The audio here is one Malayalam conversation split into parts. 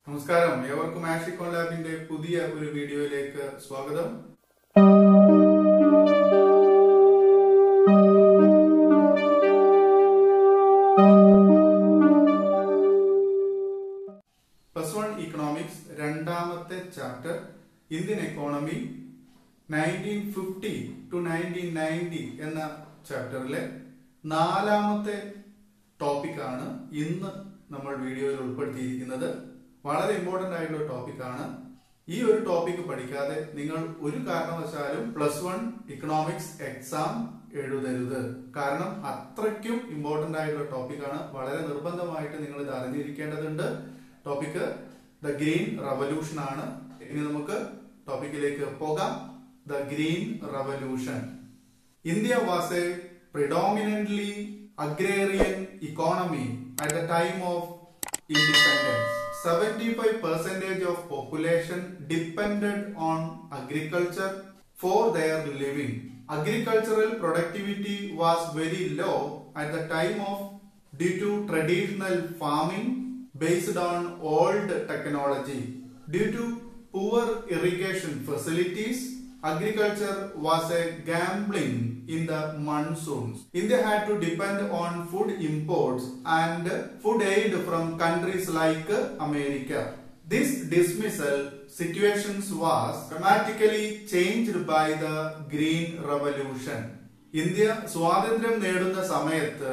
നമസ്കാരം, ഏവർക്കും ആഷിക്കോൺ ലാബിന്റെ പുതിയ ഒരു വീഡിയോയിലേക്ക് സ്വാഗതം. +1 ഇക്കണോമിക്സ് രണ്ടാമത്തെ ചാപ്റ്റർ ഇന്ത്യൻ എക്കോണമി 1950 to 1990 എന്ന ചാപ്റ്ററിലെ നാലാമത്തെ ടോപ്പിക്കാണ് ഇന്ന് നമ്മൾ വീഡിയോയിൽ ഉൾപ്പെടുത്തിയിരിക്കുന്നത്. വളരെ ഇമ്പോർട്ടന്റ് ആയിട്ടുള്ള ടോപ്പിക്കാണ്. ഈ ഒരു ടോപ്പിക് പഠിക്കാതെ നിങ്ങൾ ഒരു കാരണവശാലും +1 ഇക്കണോമിക്സ് എക്സാം എഴുതരുത്. കാരണം അത്രയ്ക്കും ഇമ്പോർട്ടന്റ് ആയിട്ടുള്ള ടോപ്പിക്കാണ്. വളരെ നിർബന്ധമായിട്ട് നിങ്ങൾ ഇത് അറിഞ്ഞിരിക്കേണ്ടതുണ്ട്. ടോപ്പിക് ദ ഗ്രീൻ റവല്യൂഷൻ ആണ്. ഇനി നമുക്ക് ടോപ്പിക്കിലേക്ക് പോകാം. The green revolution. India was A predominantly agrarian economy at the time of independence. 75% of population depended on agriculture for their living. Agricultural productivity was very low at the time of due to traditional farming based on old technology. Due to poor irrigation facilities, agriculture was a gambling in the monsoons. India had to depend on food imports and food aid from countries like America. This dismissal situations was dramatically changed by the Green Revolution. India സ്വാതന്ത്ര്യം നേടുന്ന സമയത്ത്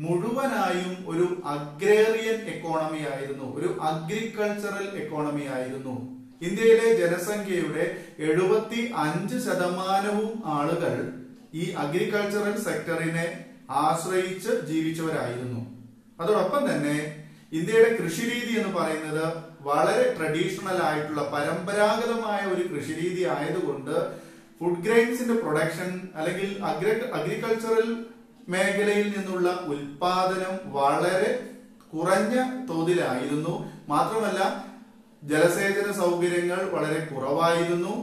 മുഴുവനായും ഒരു അഗ്രേറിയൻ എക്കോണമി ആയിരുന്നു, ഒരു അഗ്രികൾച്ചറൽ എക്കോണമി ആയിരുന്നു. ഇന്ത്യയിലെ ജനസംഖ്യയുടെ 75% ആളുകൾ ഈ അഗ്രികൾച്ചറൽ സെക്ടറിനെ ആശ്രയിച്ച് ജീവിച്ചവരായിരുന്നു. അതോടൊപ്പം തന്നെ ഇന്ത്യയുടെ കൃഷിരീതി എന്ന് പറയുന്നത് വളരെ ട്രഡീഷണൽ ആയിട്ടുള്ള പരമ്പരാഗതമായ ഒരു കൃഷിരീതി ആയതുകൊണ്ട് ഫുഡ് ഗ്രെയിൻസിന്റെ പ്രൊഡക്ഷൻ അല്ലെങ്കിൽ അഗ്രികൾച്ചറൽ മേഖലയിൽ നിന്നുള്ള ഉൽപാദനം വളരെ കുറഞ്ഞ തോതിലായിരുന്നു. മാത്രമല്ല ജലസേചന സൗകര്യങ്ങൾ വളരെ കുറവായിരുന്നു.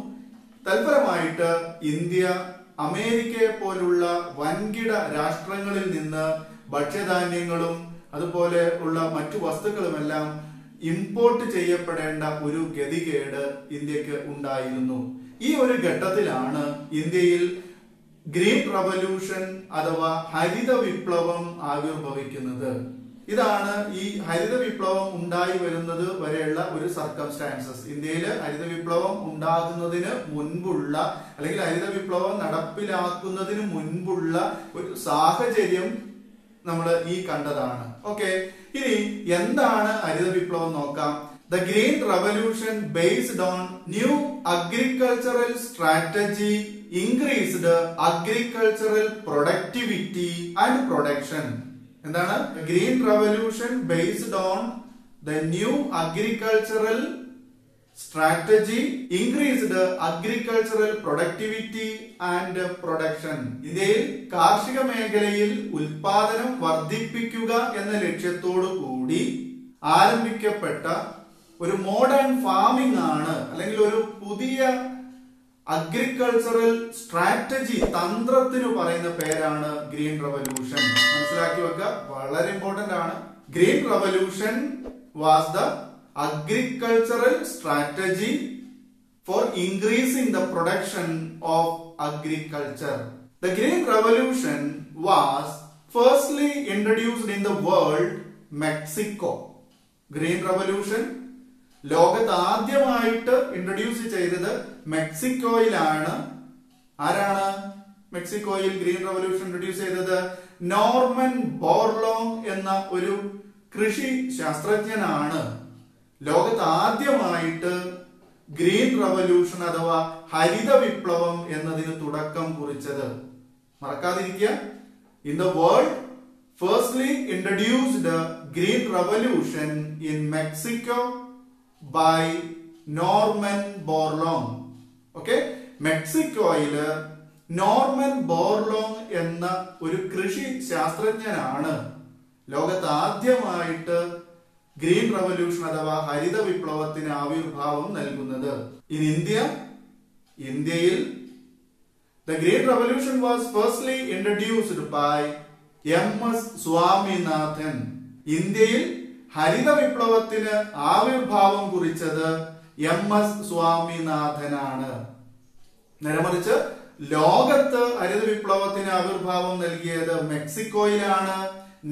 തൽഫലമായിട്ട് ഇന്ത്യ അമേരിക്കയെ പോലുള്ള വൻകിട രാഷ്ട്രങ്ങളിൽ നിന്ന് ഭക്ഷ്യധാന്യങ്ങളും അതുപോലെ ഉള്ള മറ്റു വസ്തുക്കളുമെല്ലാം ഇമ്പോർട്ട് ചെയ്യപ്പെടേണ്ട ഒരു ഗതികേട് ഇന്ത്യക്ക് ഉണ്ടായിരുന്നു. ഈ ഒരു ഘട്ടത്തിലാണ് ഇന്ത്യയിൽ ഗ്രീൻ റവല്യൂഷൻ അഥവാ ഹരിത വിപ്ലവം ആവിർഭവിക്കുന്നത്. ഇതാണ് ഈ ഹരിത വിപ്ലവം ഉണ്ടായി വരുന്നത് വരെയുള്ള ഒരു സർക്കംസ്റ്റാൻസസ്. ഇന്ത്യയിൽ ഹരിത വിപ്ലവം ഉണ്ടാകുന്നതിന് മുൻപുള്ള അല്ലെങ്കിൽ ഹരിത വിപ്ലവം നടപ്പിലാക്കുന്നതിന് മുൻപുള്ള ഒരു സാഹചര്യം നമ്മൾ ഈ കണ്ടതാണ്. ഓക്കെ, ഇനി എന്താണ് ഹരിത വിപ്ലവം നോക്കാം. The Green Revolution based on new agricultural strategy increased agricultural productivity and production. എന്താണ് green revolution based on the new agricultural strategy increased agricultural productivity and production. ഇന്ത്യയിൽ കാർഷിക മേഖലയിൽ ഉൽപാദനം വർദ്ധിപ്പിക്കുക എന്ന ലക്ഷ്യത്തോടു കൂടി ആരംഭിക്കപ്പെട്ട ഒരു മോഡേൺ ഫാമിംഗ് ആണ്, അല്ലെങ്കിൽ ഒരു പുതിയ അഗ്രികൾച്ചറൽ സ്ട്രാറ്റജി തന്ത്രത്തിന് പറയുന്ന പേരാണ് ഗ്രീൻ റവല്യൂഷൻ. മനസ്സിലാക്കി വെക്കുക, വളരെ ഇമ്പോർട്ടന്റ് ആണ്. Green revolution was the agricultural strategy four increasing the production of agriculture. The green revolution was firstly introduced in the world Mexico. Green revolution ലോകത്ത് ആദ്യമായിട്ട് ഇൻട്രൊഡ്യൂസ് ചെയ്തത് മെക്സിക്കോയിലാണ്. ആരാണ് മെക്സിക്കോയിൽ ഗ്രീൻ റവല്യൂഷൻ ഇൻട്രൊഡ്യൂസ് ചെയ്തത്? നോർമൻ ബോർലോങ് എന്ന ഒരു കൃഷി ശാസ്ത്രജ്ഞനാണ് ലോകത്ത് ആദ്യമായിട്ട് ഗ്രീൻ റവല്യൂഷൻ അഥവാ ഹരിത വിപ്ലവം എന്നതിന് തുടക്കം കുറിച്ചത്. മറക്കാതിരിക്കുക. In the world firstly introduced green revolution in Mexico by Norman Borlaug. Okay, മെക്സിക്കോയില് നോർമൻ ബോർലോങ് എന്ന ഒരു കൃഷി ശാസ്ത്രജ്ഞനാണ് ലോകത്ത് ആദ്യമായിട്ട് ഗ്രീൻ റവല്യൂഷൻ അഥവാ ഹരിത വിപ്ലവത്തിന് ആവിർഭാവം നൽകുന്നത്. ഇൻ ഇന്ത്യയിൽ the Green Revolution was firstly introduced by M.S. Swaminathan. ഇന്ത്യയിൽ ഹരിത വിപ്ലവത്തിന് ആവിർഭാവം കുറിച്ചത് MS സ്വാമിനാഥനാണ്. നേരെമറിച്ച് ലോകത്ത് ഹരിത വിപ്ലവത്തിന് ആവിർഭാവം നൽകിയത് മെക്സിക്കോയിലാണ്.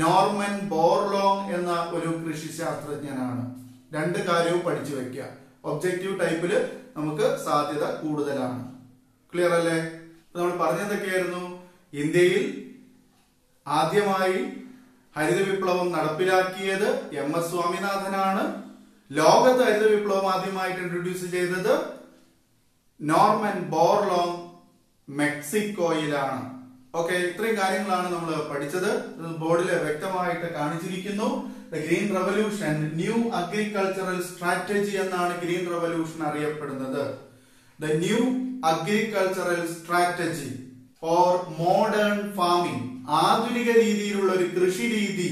നോർമൻ ബോർലോങ് എന്ന ഒരു കൃഷി ശാസ്ത്രജ്ഞനാണ്. രണ്ട് കാര്യവും പഠിച്ചു വെക്കുക. ഒബ്ജക്റ്റീവ് ടൈപ്പില് നമുക്ക് സാധ്യത കൂടുതലാണ്. ക്ലിയർ അല്ലേ? നമ്മൾ പറഞ്ഞതൊക്കെയായിരുന്നു. ഇന്ത്യയിൽ ആദ്യമായി ഹരിത വിപ്ലവം നടപ്പിലാക്കിയത് MS സ്വാമിനാഥനാണ്. ലോകത്ത് ഹരിത വിപ്ലവം ആദ്യമായിട്ട് ഇൻട്രൊഡ്യൂസ് ചെയ്തത് നോർമൻ ബോർലോങ് മെക്സിക്കോയിലാണ്. ഓക്കെ, ഇത്രയും കാര്യങ്ങളാണ് നമ്മൾ പഠിച്ചത്. ബോർഡിൽ വ്യക്തമായിട്ട് കാണിച്ചിരിക്കുന്നു. The green revolution, new agricultural strategy എന്നാണ് ഗ്രീൻ റവല്യൂഷൻ അറിയപ്പെടുന്നത്. The new agricultural strategy or modern farming, ആധുനിക രീതിയിലുള്ള ഒരു കൃഷി രീതി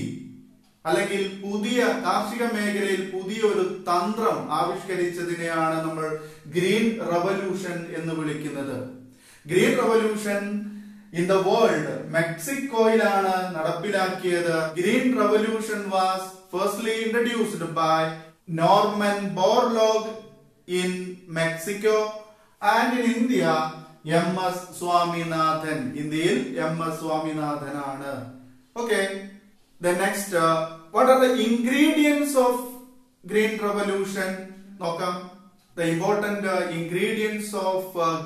അല്ലെങ്കിൽ പുതിയ കാർഷിക മേഖലയിൽ പുതിയ ഒരു തന്ത്രം ആവിഷ്കരിച്ചതിനെയാണ് നമ്മൾ ഗ്രീൻ റവല്യൂഷൻ എന്ന് വിളിക്കുന്നത്. Green revolution in the world മെക്സിക്കോയിലാണ് നടപ്പിലാക്കിയത്. Green revolution was firstly introduced by Norman Borlaug in Mexico and in India MS Swaminathan. ഇന്ത്യയിൽ MS സ്വാമിനാഥനാണ്. Okay, the next what are the ingredients of green revolution? നോക്കാം. The important ingredients of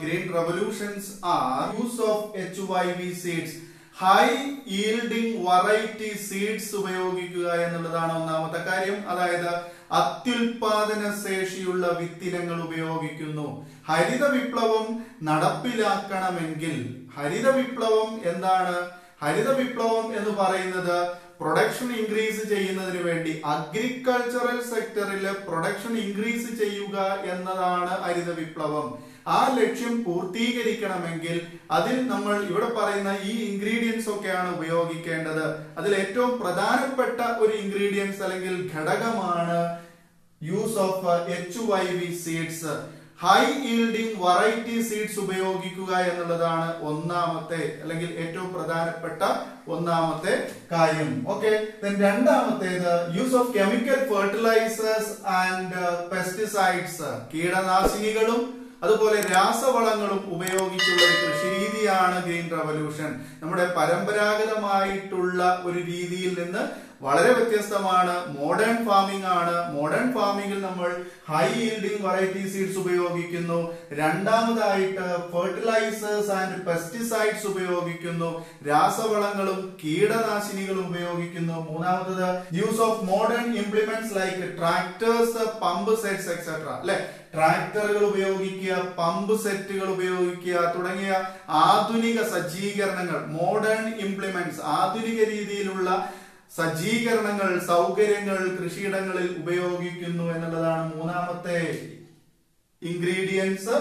green revolutions are use of HYV seeds, high yielding variety seeds ഉപയോഗിക്കുക എന്നുള്ളതാണ് ഒന്നാമത്തെ കാര്യം. അതായത് അത്യുൽപാദന ശേഷിയുള്ള വിത്തിനങ്ങൾ ഉപയോഗിക്കുന്നു. ഹരിത വിപ്ലവം നടപ്പിലാക്കണമെങ്കിൽ, ഹരിത വിപ്ലവം എന്താണ്? ഹരിത വിപ്ലവം എന്ന് പറയുന്നത് പ്രൊഡക്ഷൻ ഇൻക്രീസ് ചെയ്യുന്നതിന് വേണ്ടി അഗ്രികൾച്ചറൽ സെക്ടറിലെ പ്രൊഡക്ഷൻ ഇൻക്രീസ് ചെയ്യുക എന്നതാണ് ഹരിത വിപ്ലവം. ആ ലക്ഷ്യം പൂർത്തീകരിക്കണമെങ്കിൽ അതിൽ നമ്മൾ ഇവിടെ പറയുന്ന ഈ ഇൻഗ്രീഡിയൻസ് ഒക്കെയാണ് ഉപയോഗിക്കേണ്ടത്. അതിൽ ഏറ്റവും പ്രധാനപ്പെട്ട ഒരു ഇൻഗ്രീഡിയൻസ് അല്ലെങ്കിൽ ഘടകമാണ് use of HYV seeds, high yielding variety seeds ഉപയോഗിക്കുക എന്നുള്ളതാണ് ഒന്നാമത്തെ അല്ലെങ്കിൽ ഏറ്റവും പ്രധാനപ്പെട്ട ഒന്നാമത്തെ കാര്യം. ഓക്കെ, രണ്ടാമത്തേത് use of chemical fertilisers and pesticides, കീടനാശിനികളും അതുപോലെ രാസവളങ്ങളും ഉപയോഗിച്ചുള്ള ഒരു കൃഷി രീതിയാണ് ഗ്രീൻ റവല്യൂഷൻ. നമ്മുടെ പരമ്പരാഗതമായിട്ടുള്ള ഒരു രീതിയിൽ നിന്ന് വളരെ വ്യത്യസ്തമാണ്. മോഡേൺ ഫാമിംഗ് ആണ്. മോഡേൺ ഫാമിംഗിൽ നമ്മൾ ഹൈ ഈൽഡിംഗ് വെറൈറ്റി സീഡ്സ് ഉപയോഗിക്കുന്നു. രണ്ടാമതായിട്ട് ഫെർട്ടിലൈസേഴ്സ് ആൻഡ് പെസ്റ്റിസൈഡ്സ് ഉപയോഗിക്കുന്നു. രാസവളങ്ങളും കീടനാശിനികളും ഉപയോഗിക്കുന്നു. മൂന്നാമത്തത് use of modern implements like tractors, pump sets etcetera. അല്ലെ, ട്രാക്ടറുകൾ ഉപയോഗിക്കുക, പമ്പ് സെറ്റുകൾ ഉപയോഗിക്കുക തുടങ്ങിയ ആധുനിക സജ്ജീകരണങ്ങൾ, മോഡേൺ ഇംപ്ലിമെന്റ്സ്, ആധുനിക രീതിയിലുള്ള സജ്ജീകരണങ്ങൾ, സൗകര്യങ്ങൾ കൃഷിയിടങ്ങളിൽ ഉപയോഗിക്കുന്നു എന്നുള്ളതാണ് മൂന്നാമത്തെ ഇൻഗ്രീഡിയൻസ്.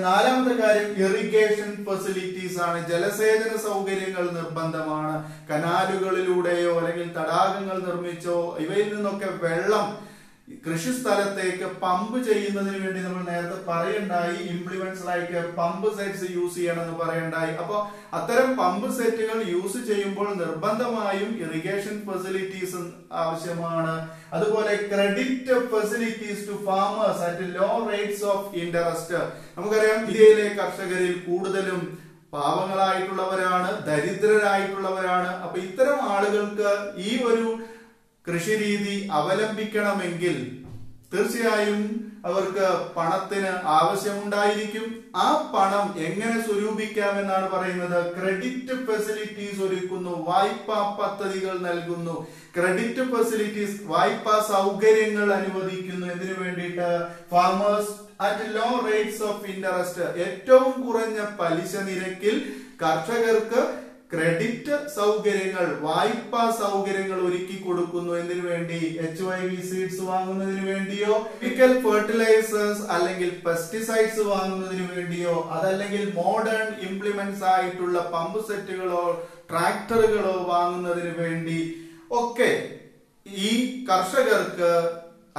നാലാമത്തെ കാര്യം ഇറിഗേഷൻ ഫെസിലിറ്റീസ് ആണ്. ജലസേചന സൗകര്യങ്ങൾ നിർബന്ധമാണ്. കനാലുകളിലൂടെയോ അല്ലെങ്കിൽ തടാകങ്ങൾ നിർമ്മിച്ചോ ഇവയിൽ നിന്നൊക്കെ വെള്ളം കൃഷി സ്ഥലത്തേക്ക് പമ്പ് ചെയ്യുന്നതിന് വേണ്ടി നമ്മൾ നേരത്തെ പറയണ്ടായി. Implements like pump sets use ചെയ്യണമെന്ന് പറയണ്ടായി. അപ്പൊ അത്തരം പമ്പ് സെറ്റുകൾ യൂസ് ചെയ്യുമ്പോൾ നിർബന്ധമായും ഇറിഗേഷൻ ഫെസിലിറ്റീസ് ആവശ്യമാണ്. അതുപോലെ credit facilities to farmers at low rates of interest. നമുക്കറിയാം ഇന്ത്യയിലെ കർഷകരിൽ കൂടുതലും പാവങ്ങളായിട്ടുള്ളവരാണ്, ദരിദ്രരായിട്ടുള്ളവരാണ്. അപ്പൊ ഇത്തരം ആളുകൾക്ക് ഈ ഒരു കൃഷി രീതി അവലംബിക്കണമെങ്കിൽ തീർച്ചയായും അവർക്ക് പണത്തിന് ആവശ്യമുണ്ടായിരിക്കും. ആ പണം എങ്ങനെ സ്വരൂപിക്കാമെന്നാണ് പറയുന്നത്. ക്രെഡിറ്റ് ഫെസിലിറ്റീസ് ഒരുക്കുന്നു, വായ്പാ പദ്ധതികൾ നൽകുന്നു. ക്രെഡിറ്റ് ഫെസിലിറ്റീസ്, വായ്പാ സൗകര്യങ്ങൾ അനുവദിക്കുന്നു. എന്തിനു വേണ്ടിയിട്ട്? Farmers at low rates of interest, ഏറ്റവും കുറഞ്ഞ പലിശ നിരക്കിൽ കർഷകർക്ക് ക്രെഡിറ്റ് സൗകര്യങ്ങൾ, വായ്പാ സൗകര്യങ്ങൾ ഒരുക്കി കൊടുക്കുന്നു. എന്തിനു വേണ്ടി? HYV സീഡ്സ് വാങ്ങുന്നതിന് വേണ്ടിയോ, കെമിക്കൽ ഫെർട്ടിലൈസേഴ്സ് അല്ലെങ്കിൽ പെസ്റ്റിസൈഡ്സ് വാങ്ങുന്നതിന് വേണ്ടിയോ, അതല്ലെങ്കിൽ മോഡേൺ ഇംപ്ലിമെന്റ്സ് ആയിട്ടുള്ള പമ്പ് സെറ്റുകളോ ട്രാക്ടറുകളോ വാങ്ങുന്നതിന് വേണ്ടി ഒക്കെ ഈ കർഷകർക്ക്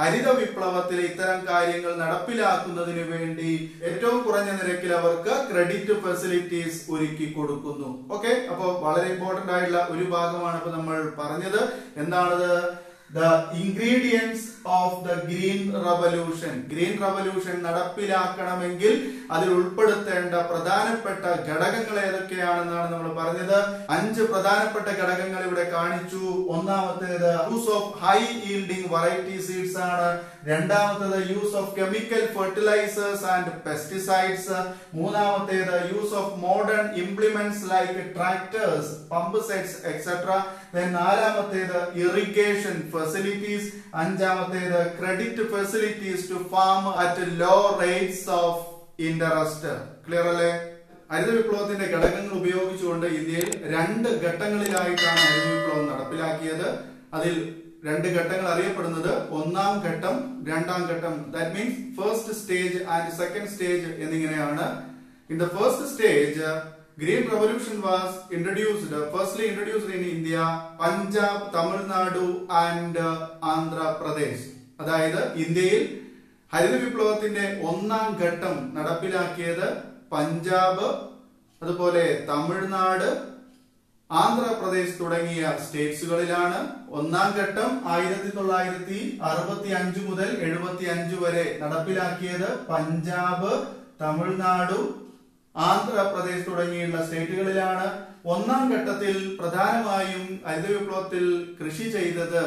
ഹരിത വിപ്ലവത്തിലെ ഇത്തരം കാര്യങ്ങൾ നടപ്പിലാക്കുന്നതിന് വേണ്ടി ഏറ്റവും കുറഞ്ഞ നിരക്കിൽ അവർക്ക് ക്രെഡിറ്റ് ഫെസിലിറ്റീസ് ഒരുക്കി കൊടുക്കുന്നു. ഓക്കെ, അപ്പൊ വളരെ ഇമ്പോർട്ടന്റ് ആയിട്ടുള്ള ഒരു ഭാഗമാണ് ഇപ്പൊ നമ്മൾ പറഞ്ഞത്. എന്താണത്? the ingredients of the green revolution. Green revolution നടപ്പിലാക്കണമെങ്കിൽ അതിൽ ഉൾപ്പെടുത്തേണ്ട പ്രധാനപ്പെട്ട ഘടകങ്ങൾ ഏതൊക്കെയാണെന്നാണ് നമ്മൾ പറഞ്ഞത്. 5 പ്രധാനപ്പെട്ട ഘടകങ്ങൾ ഇവിടെ കാണിച്ചു. ഒന്നാമത്തേത് use of high yielding variety seeds ആണ്. രണ്ടാമത്തേത് use of chemical fertilisers and pesticides. മൂന്നാമത്തേത് use of modern implements like tractors, pump sets etcetera. നാലാമത്തേത് ഇറിഗേഷൻ ഫെസിലിറ്റീസ്. അഞ്ചാമത്തേത് credit facilities to farm at low rates of interest. Clear അല്ലേ? ഹരിത വിപ്ലവത്തിന്റെ ഘടകങ്ങൾ ഉപയോഗിച്ചുകൊണ്ട് ഇന്ത്യയിൽ 2 ഘട്ടങ്ങളിലായിട്ടാണ് ഹരിത വിപ്ലവം നടപ്പിലാക്കിയത്. അതിൽ 2 ഘട്ടങ്ങൾ അറിയപ്പെടുന്നത് ഒന്നാം ഘട്ടം, രണ്ടാം ഘട്ടം. That means first stage and second stage എന്നിങ്ങനെയാണ്. In the first stage Green Revolution was firstly introduced in India, Punjab, Tamil Nadu and Andhra Pradesh. അതായത് ഇന്ത്യയിൽ ഹരിത വിപ്ലവത്തിന്റെ ഒന്നാം ഘട്ടം നടപ്പിലാക്കിയത് പഞ്ചാബ്, അതുപോലെ തമിഴ്നാട്, ആന്ധ്രാപ്രദേശ് തുടങ്ങിയ സ്റ്റേറ്റ്സുകളിലാണ്. ഒന്നാം ഘട്ടം 1965 മുതൽ 75 വരെ നടപ്പിലാക്കിയത് പഞ്ചാബ്, തമിഴ്നാടു, ആന്ധ്രാപ്രദേശ് തുടങ്ങിയുള്ള സ്റ്റേറ്റുകളിലാണ്. ഒന്നാം ഘട്ടത്തിൽ പ്രധാനമായും ഹരിത വിപ്ലവത്തിൽ കൃഷി ചെയ്തത്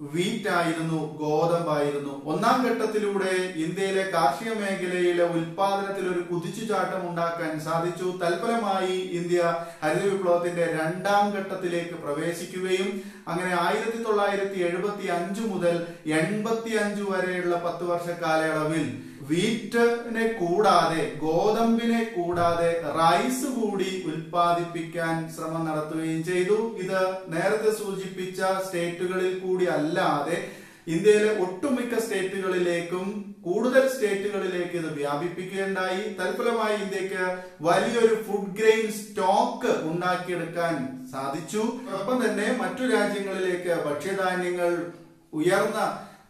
വീറ്റ് ആയിരുന്നു, ഗോതമ്പായിരുന്നു. ഒന്നാം ഘട്ടത്തിലൂടെ ഇന്ത്യയിലെ കാർഷിക മേഖലയിലെ ഉൽപാദനത്തിൽ ഒരു കുതിച്ചുചാട്ടം ഉണ്ടാക്കാൻ സാധിച്ചു. തൽഫലമായി ഇന്ത്യ ഹരിത വിപ്ലവത്തിന്റെ രണ്ടാം ഘട്ടത്തിലേക്ക് പ്രവേശിക്കുകയും അങ്ങനെ 1975 മുതൽ 85 വരെയുള്ള 10 വർഷ കാലയളവിൽ വീറ്റിനെ കൂടാതെ, ഗോതമ്പിനെ കൂടാതെ റൈസ് കൂടി ഉൽപ്പാദിപ്പിക്കാൻ ശ്രമം നടത്തുകയും ചെയ്തു. ഇത് നേരത്തെ സൂചിപ്പിച്ച സ്റ്റേറ്റുകളിൽ കൂടി അല്ലാതെ ഇന്ത്യയിലെ ഒട്ടുമിക്ക സ്റ്റേറ്റുകളിലേക്കും കൂടുതൽ സ്റ്റേറ്റുകളിലേക്ക് ഇത് വ്യാപിപ്പിക്കുകയുണ്ടായി. തൽഫലമായി ഇന്ത്യക്ക് വലിയൊരു ഫുഡ് ഗ്രെയിൻ സ്റ്റോക്ക് ഉണ്ടാക്കിയെടുക്കാൻ സാധിച്ചു. ഒപ്പം തന്നെ മറ്റു രാജ്യങ്ങളിലേക്ക് ഭക്ഷ്യധാന്യങ്ങൾ ഉയർന്ന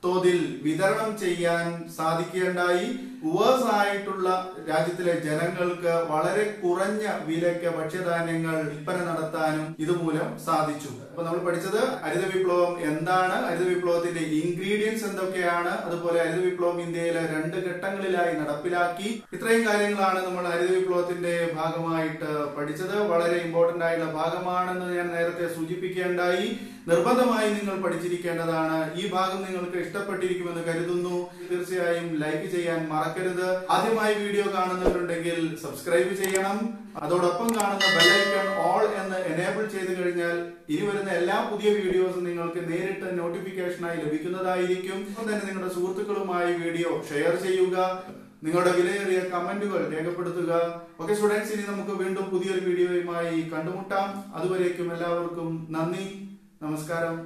തോതിൽ വിതരണം ചെയ്യാൻ സാധിക്കുകയുണ്ടായി. ഉവേഴ്സ് ആയിട്ടുള്ള രാജ്യത്തിലെ ജനങ്ങൾക്ക് വളരെ കുറഞ്ഞ വിലയ്ക്ക് ഭക്ഷ്യധാന്യങ്ങൾ വിൽപ്പന നടത്താനും ഇതുമൂലം സാധിച്ചു. അപ്പൊ നമ്മൾ പഠിച്ചത് ഹരിത വിപ്ലവം എന്താണ്, ഹരിത വിപ്ലവത്തിന്റെ ഇൻഗ്രീഡിയൻസ് എന്തൊക്കെയാണ്, അതുപോലെ ഹരിത വിപ്ലവം ഇന്ത്യയിലെ 2 ഘട്ടങ്ങളിലായി നടപ്പിലാക്കി. ഇത്രയും കാര്യങ്ങളാണ് നമ്മൾ ഹരിത വിപ്ലവത്തിന്റെ ഭാഗമായിട്ട് പഠിച്ചത്. വളരെ ഇമ്പോർട്ടന്റ് ആയിട്ടുള്ള ഭാഗമാണെന്ന് ഞാൻ നേരത്തെ സൂചിപ്പിക്കേണ്ടായി. നിർബന്ധമായി നിങ്ങൾ പഠിച്ചിരിക്കേണ്ടതാണ്. ഈ ഭാഗം നിങ്ങൾക്ക് ഇഷ്ടപ്പെട്ടിരിക്കുമെന്ന് കരുതുന്നു. തീർച്ചയായും ലൈക്ക് ചെയ്യാൻ മറക്കരുത്. ആദ്യമായി വീഡിയോ കാണുന്നവരുണ്ടെങ്കിൽ സബ്സ്ക്രൈബ് ചെയ്യണം. അതോടൊപ്പം കാണുന്ന ബെല്ലൈക്കൺ ഓൾ എന്ന് എനേബിൾ ചെയ്ത് കഴിഞ്ഞാൽ ഇനി വരുന്ന എല്ലാ പുതിയ വീഡിയോസും നിങ്ങൾക്ക് നേരിട്ട് നോട്ടിഫിക്കേഷനായി ലഭിക്കുന്നതായിരിക്കും. ഒപ്പം തന്നെ നിങ്ങളുടെ സുഹൃത്തുക്കളുമായി വീഡിയോ ഷെയർ ചെയ്യുക. നിങ്ങളുടെ വിലയേറിയ കമന്റുകൾ രേഖപ്പെടുത്തുക. ഓക്കെ സ്റ്റുഡൻസ്, ഇനി നമുക്ക് വീണ്ടും പുതിയൊരു വീഡിയോയുമായി കണ്ടുമുട്ടാം. അതുവരേക്കും എല്ലാവർക്കും നന്ദി, നമസ്കാരം.